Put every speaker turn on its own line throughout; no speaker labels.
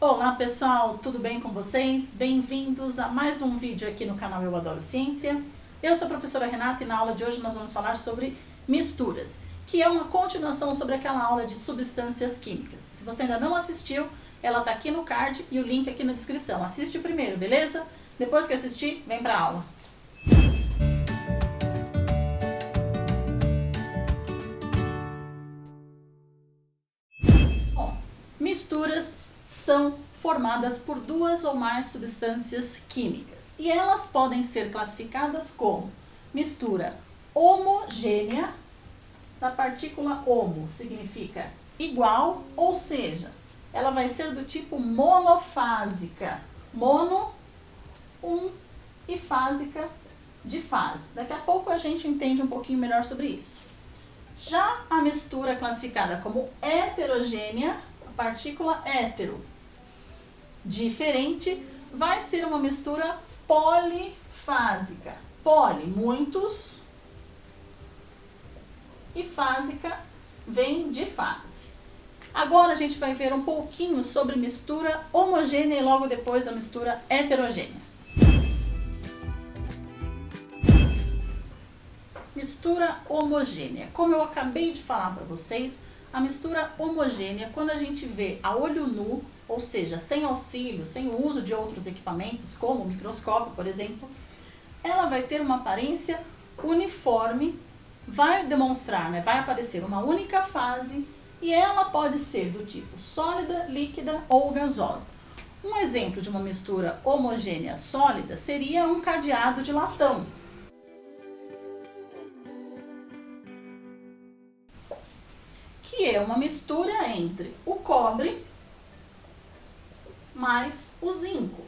Olá pessoal, tudo bem com vocês? Bem-vindos a mais um vídeo aqui no canal Eu Adoro Ciência. Eu sou a professora Renata e na aula de hoje nós vamos falar sobre misturas, que é uma continuação sobre aquela aula de substâncias químicas. Se você ainda não assistiu, ela está aqui no card e o link aqui na descrição. Assiste primeiro, beleza? Depois que assistir, vem para a aula. Bom, misturas são formadas por duas ou mais substâncias químicas e elas podem ser classificadas como mistura homogênea, da partícula homo significa igual, ou seja, ela vai ser do tipo monofásica, mono, e fásica, de fase. Daqui a pouco a gente entende um pouquinho melhor sobre isso. Já a mistura classificada como heterogênea, a partícula hétero, diferente, vai ser uma mistura polifásica. Poli, muitos, e fásica vem de fase. Agora a gente vai ver um pouquinho sobre mistura homogênea e logo depois a mistura heterogênea. Mistura homogênea. Como eu acabei de falar para vocês, a mistura homogênea, quando a gente vê a olho nu, ou seja, sem auxílio, sem o uso de outros equipamentos, como o microscópio, por exemplo, ela vai ter uma aparência uniforme, vai demonstrar, vai aparecer uma única fase e ela pode ser do tipo sólida, líquida ou gasosa. Um exemplo de uma mistura homogênea sólida seria um cadeado de latão. Que é uma mistura entre o cobre mais o zinco.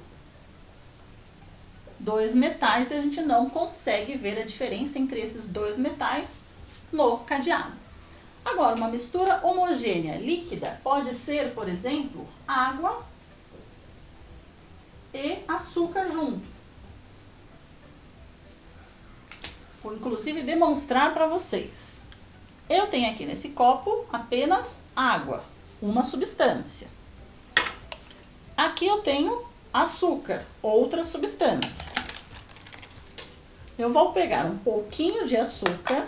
Dois metais e a gente não consegue ver a diferença entre esses dois metais no cadeado. Agora, uma mistura homogênea líquida pode ser, por exemplo, água e açúcar junto. Vou inclusive demonstrar para vocês. Eu tenho aqui nesse copo apenas água, uma substância. Aqui eu tenho açúcar, outra substância. Eu vou pegar um pouquinho de açúcar,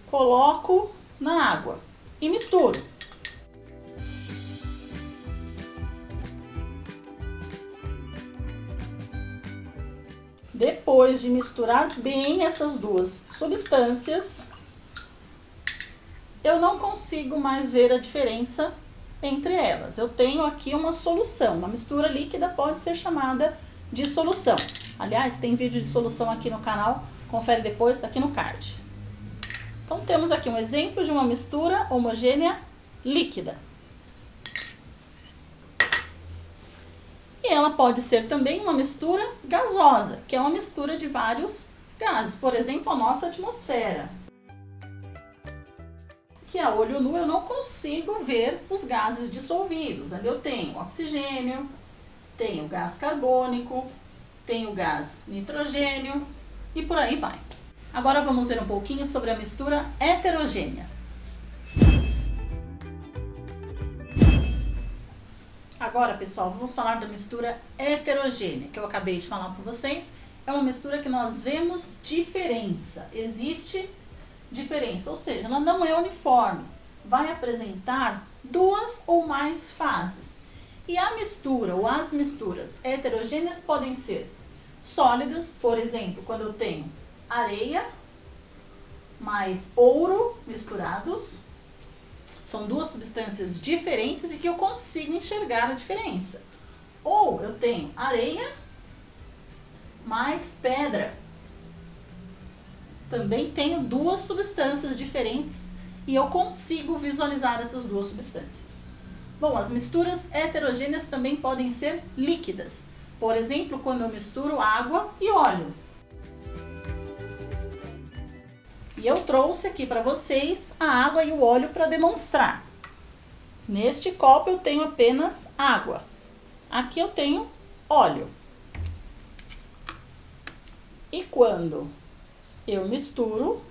coloco na água e misturo. Depois de misturar bem essas duas substâncias, eu não consigo mais ver a diferença entre elas. Eu tenho aqui uma solução. Uma mistura líquida pode ser chamada de solução. Aliás, tem vídeo de solução aqui no canal, confere depois, tá aqui no card. Então, temos aqui um exemplo de uma mistura homogênea líquida. E ela pode ser também uma mistura gasosa, que é uma mistura de vários gases. Por exemplo, a nossa atmosfera. Que a olho nu eu não consigo ver os gases dissolvidos. Ali eu tenho oxigênio, tenho gás carbônico, tenho gás nitrogênio e por aí vai. Agora vamos ver um pouquinho sobre a mistura heterogênea. Agora, pessoal, vamos falar da mistura heterogênea, que eu acabei de falar para vocês. É uma mistura que nós vemos diferença. Existe diferença, ou seja, ela não é uniforme. Vai apresentar duas ou mais fases. E a mistura ou as misturas heterogêneas podem ser sólidas, por exemplo, quando eu tenho areia mais ouro misturados. São duas substâncias diferentes e que eu consigo enxergar a diferença. Ou eu tenho areia mais pedra. Também tenho duas substâncias diferentes e eu consigo visualizar essas duas substâncias. Bom, as misturas heterogêneas também podem ser líquidas. Por exemplo, quando eu misturo água e óleo. E eu trouxe aqui para vocês a água e o óleo para demonstrar. Neste copo eu tenho apenas água. Aqui eu tenho óleo. E quando eu misturo,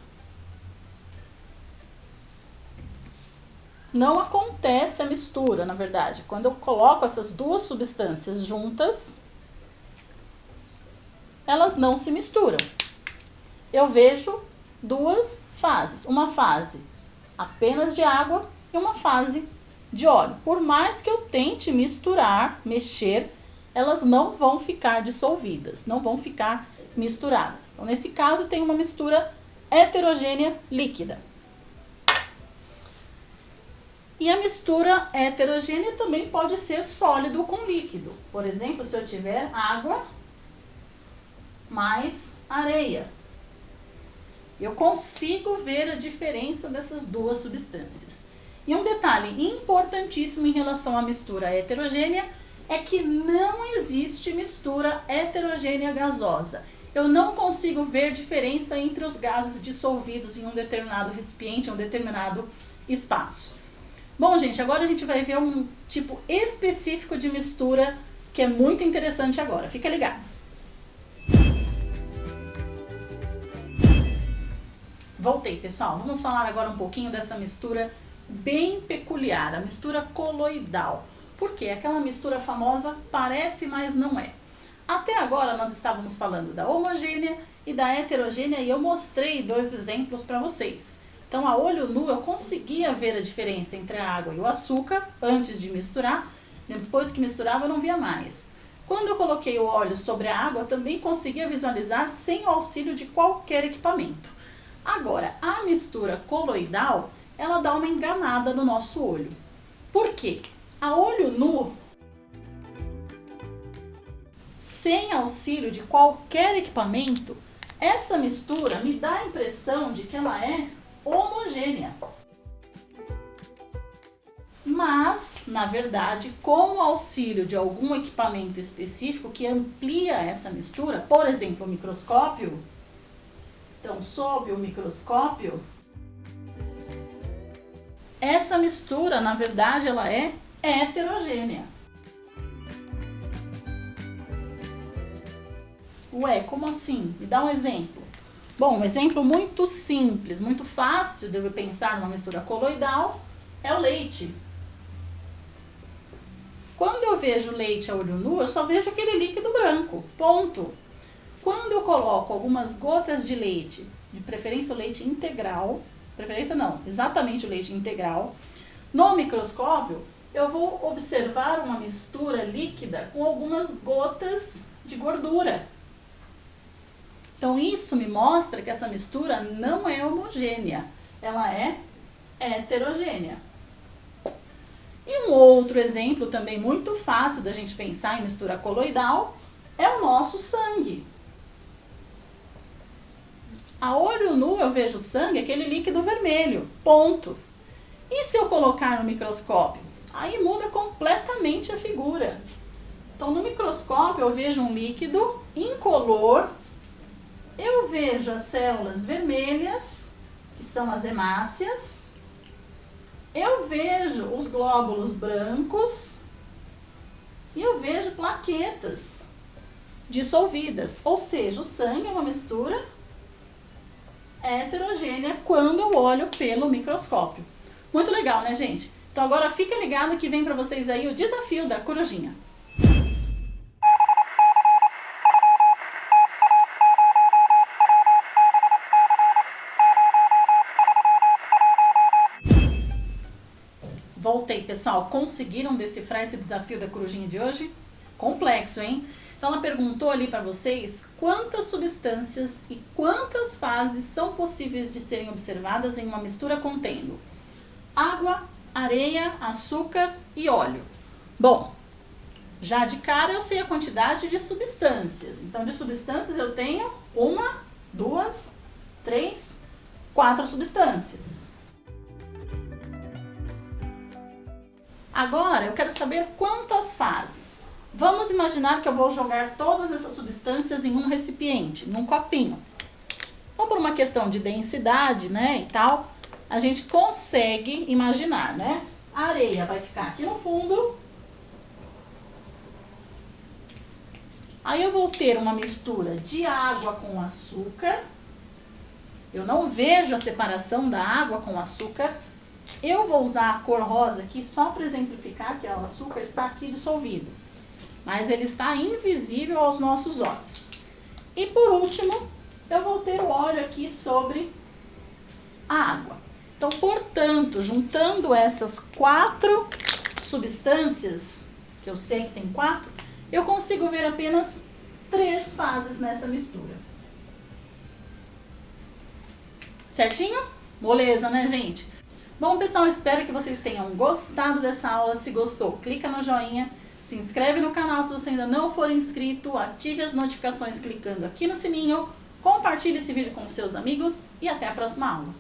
não acontece a mistura, na verdade. Quando eu coloco essas duas substâncias juntas, elas não se misturam. Eu vejo duas fases. Uma fase apenas de água e uma fase de óleo. Por mais que eu tente misturar, mexer, elas não vão ficar dissolvidas, não vão ficar misturadas. Então, nesse caso, tem uma mistura heterogênea líquida. E a mistura heterogênea também pode ser sólido com líquido. Por exemplo, se eu tiver água mais areia, eu consigo ver a diferença dessas duas substâncias. E um detalhe importantíssimo em relação à mistura heterogênea é que não existe mistura heterogênea gasosa. Eu não consigo ver diferença entre os gases dissolvidos em um determinado recipiente, em um determinado espaço. Bom, gente, agora a gente vai ver um tipo específico de mistura que é muito interessante agora. Fica ligado. Voltei, pessoal. Vamos falar agora um pouquinho dessa mistura bem peculiar, a mistura coloidal. Por quê? Aquela mistura famosa parece, mas não é. Até agora nós estávamos falando da homogênea e da heterogênea e eu mostrei dois exemplos para vocês. Então, a olho nu eu conseguia ver a diferença entre a água e o açúcar antes de misturar. Depois que misturava eu não via mais. Quando eu coloquei o óleo sobre a água, eu também conseguia visualizar sem o auxílio de qualquer equipamento. Agora, a mistura coloidal, ela dá uma enganada no nosso olho. Por quê? A olho nu, sem auxílio de qualquer equipamento, essa mistura me dá a impressão de que ela é homogênea. Mas, na verdade, com o auxílio de algum equipamento específico que amplia essa mistura, por exemplo, o microscópio, então, sob o microscópio, essa mistura, na verdade, ela é heterogênea. Ué, como assim? Me dá um exemplo. Bom, um exemplo muito simples, muito fácil de eu pensar numa mistura coloidal é o leite. Quando eu vejo leite a olho nu, eu só vejo aquele líquido branco, ponto. Quando eu coloco algumas gotas de leite, de preferência o leite integral, preferência não, exatamente o leite integral, no microscópio, eu vou observar uma mistura líquida com algumas gotas de gordura. Então, isso me mostra que essa mistura não é homogênea, ela é heterogênea. E um outro exemplo também muito fácil da gente pensar em mistura coloidal é o nosso sangue. A olho nu eu vejo sangue, aquele líquido vermelho, ponto. E se eu colocar no microscópio? Aí muda completamente a figura. Então, no microscópio eu vejo um líquido incolor, eu vejo as células vermelhas, que são as hemácias, eu vejo os glóbulos brancos e eu vejo plaquetas dissolvidas. Ou seja, o sangue é uma mistura heterogênea quando eu olho pelo microscópio. Muito legal, né, gente? Então agora fica ligado que vem para vocês aí o desafio da corujinha. Voltei, pessoal. Conseguiram decifrar esse desafio da corujinha de hoje? Complexo, hein? Então, ela perguntou ali para vocês quantas substâncias e quantas fases são possíveis de serem observadas em uma mistura contendo água, areia, açúcar e óleo. Bom, já de cara eu sei a quantidade de substâncias. Então, de substâncias eu tenho 1, 2, 3, 4 substâncias. Agora, eu quero saber quantas fases. Vamos imaginar que eu vou jogar todas essas substâncias em um recipiente, num copinho. Então, por uma questão de densidade, né, e tal, a gente consegue imaginar, né? A areia vai ficar aqui no fundo. Aí eu vou ter uma mistura de água com açúcar. Eu não vejo a separação da água com açúcar. Eu vou usar a cor rosa aqui só para exemplificar que o açúcar está aqui dissolvido, mas ele está invisível aos nossos olhos. E por último, eu vou ter o óleo aqui sobre a água. Então, portanto, juntando essas 4 substâncias, que eu sei que tem 4, eu consigo ver apenas 3 fases nessa mistura. Certinho? Moleza, né, gente? Bom, pessoal, espero que vocês tenham gostado dessa aula. Se gostou, clica no joinha, se inscreve no canal se você ainda não for inscrito, ative as notificações clicando aqui no sininho, compartilhe esse vídeo com seus amigos e até a próxima aula.